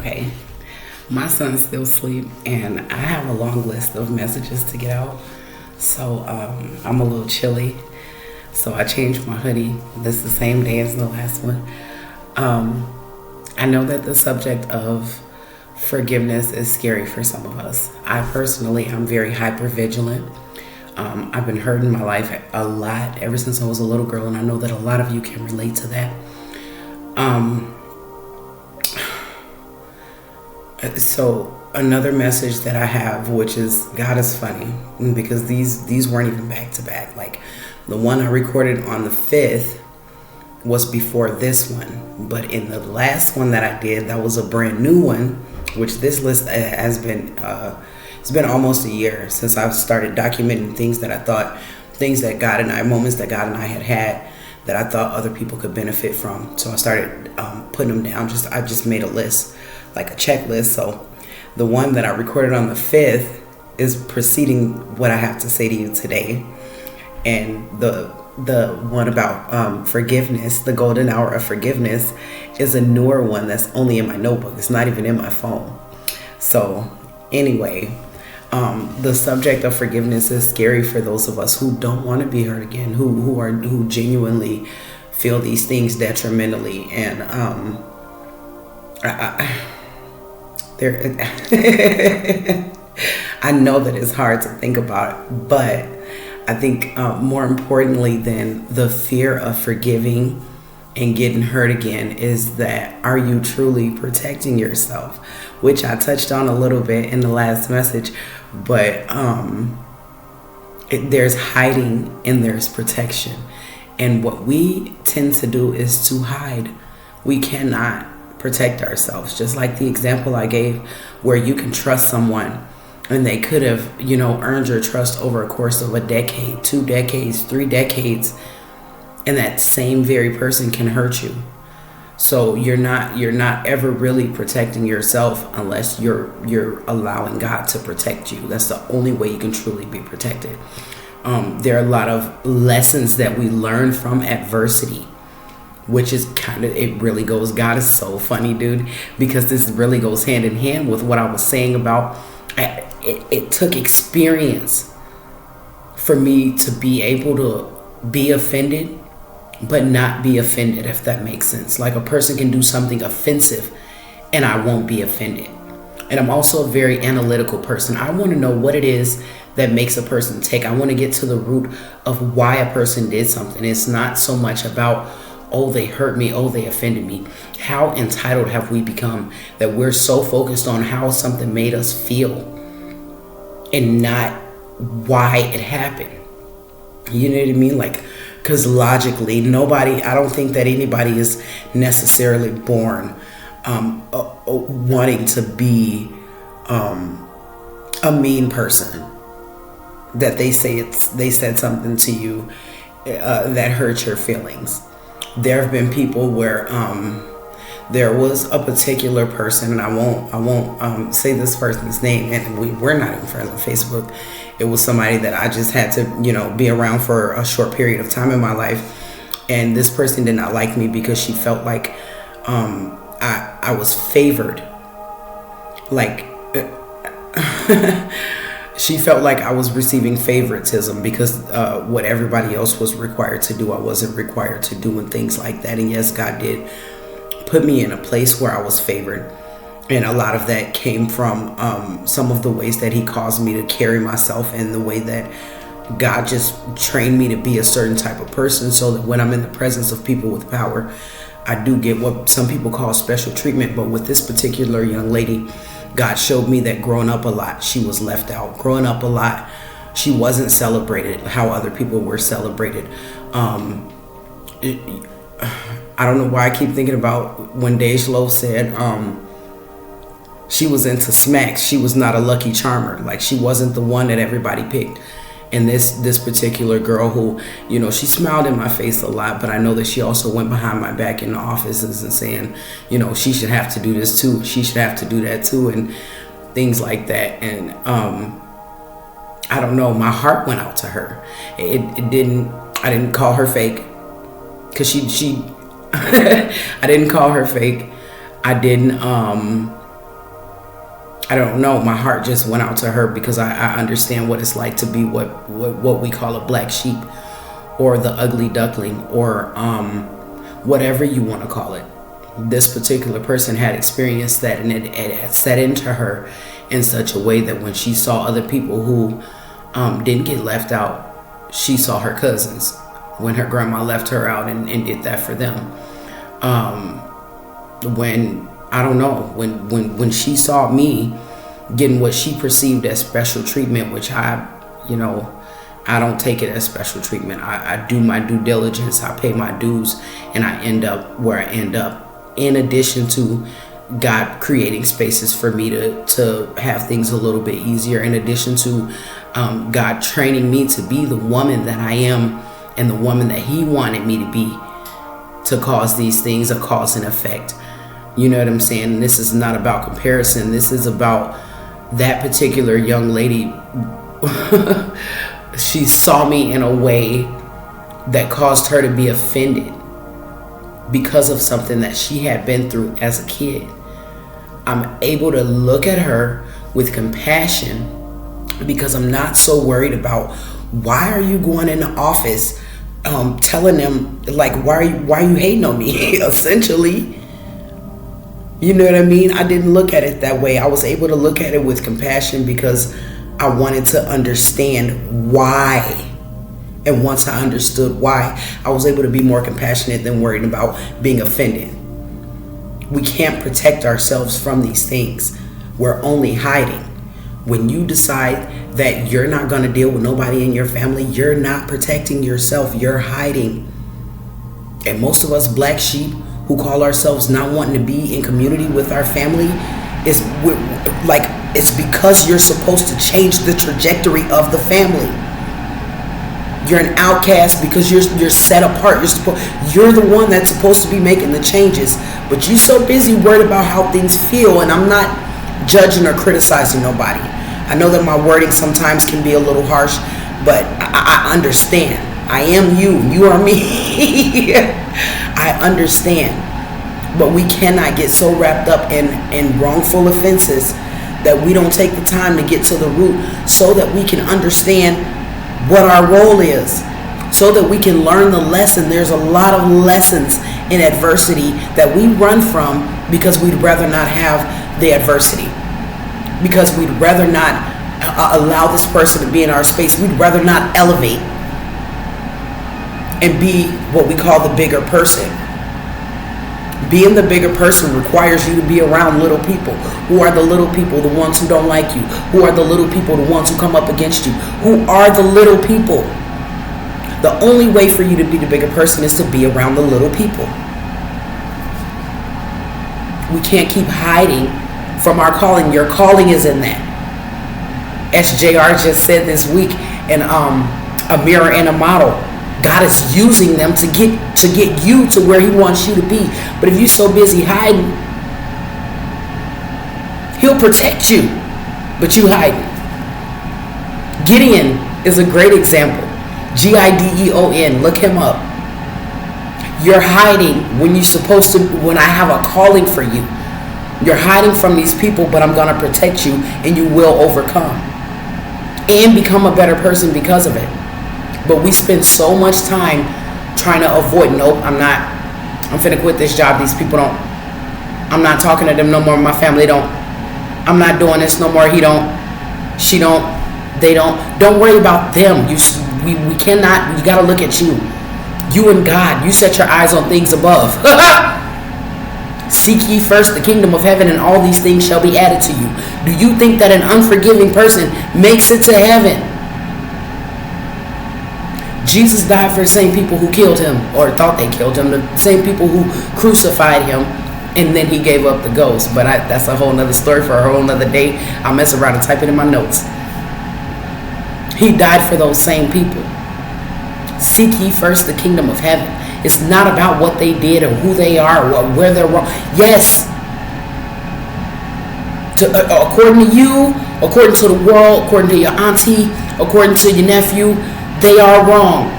Okay. My son's still asleep, and I have a long list of messages to get out. So I'm a little chilly. So I changed my hoodie. This is the same day as the last one. I know that the subject of forgiveness is scary for some of us. I personally, I'm very hyper vigilant. I've been hurt in my life a lot ever since I was a little girl, and I know that a lot of you can relate to that. So another message that I have, which is God is funny, because these weren't even back to back. Like the one I recorded on the 5th was before this one, but in the last one that I did, that was a brand new one, which this list has been it's been almost a year since I've started documenting things that I thought, moments that God and I had that I thought other people could benefit from. So I started putting them down. I just made a list, like a checklist. So the one that I recorded on the 5th is preceding what I have to say to you today. And the one about forgiveness, the golden hour of forgiveness, is a newer one that's only in my notebook. It's not even in my phone. So anyway, the subject of forgiveness is scary for those of us who don't want to be hurt again, who genuinely feel these things detrimentally. And I know that it's hard to think about, but I think more importantly than the fear of forgiving and getting hurt again is that, are you truly protecting yourself? Which I touched on a little bit in the last message, but there's hiding and there's protection. And what we tend to do is to hide. We cannot protect ourselves. Just like the example I gave, where you can trust someone and they could have, earned your trust over a course of a decade, 2 decades, 3 decades, and that same very person can hurt you. So you're not ever really protecting yourself unless you're allowing God to protect you. That's the only way you can truly be protected. There are a lot of lessons that we learn from adversity, which is it really goes, God is so funny, dude, because this really goes hand in hand with what I was saying about, it took experience for me to be able to be offended, but not be offended, if that makes sense. Like a person can do something offensive and I won't be offended. And I'm also a very analytical person. I want to know what it is that makes a person tick. I want to get to the root of why a person did something. It's not so much about, oh, they hurt me, oh, they offended me. How entitled have we become that we're so focused on how something made us feel and not why it happened? You know what I mean? Like, because logically, I don't think that anybody is necessarily born wanting to be a mean person. That they said something to you that hurt your feelings. There have been people where there was a particular person, and I won't say this person's name, and we're not even friends on Facebook. It was somebody that I just had to, be around for a short period of time in my life. And this person did not like me because she felt like I was favored. Like, she felt like I was receiving favoritism because what everybody else was required to do, I wasn't required to do, and things like that. And yes, God did put me in a place where I was favored. And a lot of that came from some of the ways that he caused me to carry myself, and the way that God just trained me to be a certain type of person, so that when I'm in the presence of people with power, I do get what some people call special treatment. But with this particular young lady, God showed me that growing up a lot, she was left out. Growing up a lot, she wasn't celebrated how other people were celebrated. I don't know why I keep thinking about when Dej Loaf said she was into smacks. She was not a lucky charmer. Like, she wasn't the one that everybody picked. And this particular girl who, she smiled in my face a lot, but I know that she also went behind my back in the offices and saying, she should have to do this too. She should have to do that too, and things like that. And I don't know, my heart went out to her. I didn't call her fake, because she I didn't call her fake. I didn't I don't know. My heart just went out to her because I understand what it's like to be what we call a black sheep, or the ugly duckling, or whatever you want to call it. This particular person had experienced that, and it had set into her in such a way that when she saw other people who didn't get left out, she saw her cousins when her grandma left her out and did that for them. When she saw me getting what she perceived as special treatment, which I don't take it as special treatment. I do my due diligence, I pay my dues, and I end up where I end up. In addition to God creating spaces for me to have things a little bit easier, in addition to God training me to be the woman that I am and the woman that He wanted me to be, to cause these things a cause and effect. You know what I'm saying? And this is not about comparison. This is about that particular young lady. She saw me in a way that caused her to be offended because of something that she had been through as a kid. I'm able to look at her with compassion because I'm not so worried about, why are you going in the office telling them, like, why are you hating on me? Essentially, you know what I mean? I didn't look at it that way. I was able to look at it with compassion because I wanted to understand why. And once I understood why, I was able to be more compassionate than worried about being offended. We can't protect ourselves from these things. We're only hiding. When you decide that you're not going to deal with nobody in your family, you're not protecting yourself. You're hiding. And most of us black sheep who call ourselves not wanting to be in community with our family, it's because you're supposed to change the trajectory of the family. You're an outcast because you're set apart. You're the one that's supposed to be making the changes, but you're so busy worried about how things feel. And I'm not judging or criticizing nobody. I know that my wording sometimes can be a little harsh, but I understand. I am you. You are me. I understand. But we cannot get so wrapped up in wrongful offenses that we don't take the time to get to the root, so that we can understand what our role is, so that we can learn the lesson. There's a lot of lessons in adversity that we run from because we'd rather not have the adversity, because we'd rather not allow this person to be in our space. We'd rather not elevate and be what we call the bigger person. Being the bigger person requires you to be around little people. Who are the little people? The ones who don't like you. Who are the little people? The ones who come up against you. Who are the little people? The only way for you to be the bigger person is to be around the little people. We can't keep hiding from our calling. Your calling is in that. SJR just said this week in A Mirror and a Model. God is using them to get you to where He wants you to be. But if you're so busy hiding, He'll protect you, but you hiding. Gideon is a great example. Gideon, look him up. You're hiding when you're supposed to, when I have a calling for you. You're hiding from these people, but I'm going to protect you, and you will overcome and become a better person because of it. But we spend so much time trying to avoid. Nope, I'm finna quit this job. These people don't. I'm not talking to them no more. My family don't. I'm not doing this no more. He don't. She don't. They don't. Don't worry about them. We cannot. You gotta look at you. You and God. You set your eyes on things above. Seek ye first the kingdom of heaven, and all these things shall be added to you. Do you think that an unforgiving person makes it to heaven? Jesus died for the same people who killed Him, or thought they killed Him, the same people who crucified Him, and then He gave up the ghost. But that's a whole nother story for a whole nother day. I'll mess around and type it in my notes. He died for those same people. Seek ye first the kingdom of heaven. It's not about what they did or who they are or where they're wrong. Yes, according to you, according to the world, according to your auntie, according to your nephew, they are wrong.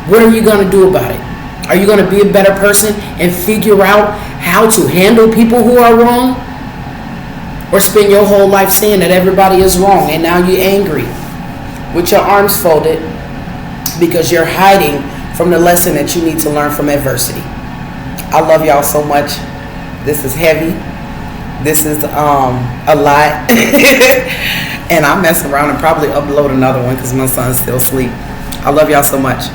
What are you going to do about it? Are you going to be a better person and figure out how to handle people who are wrong? Or spend your whole life saying that everybody is wrong and now you're angry with your arms folded because you're hiding from the lesson that you need to learn from adversity. I love y'all so much. This is heavy. This is a lot. And I'll mess around and probably upload another one because my son's still asleep. I love y'all so much.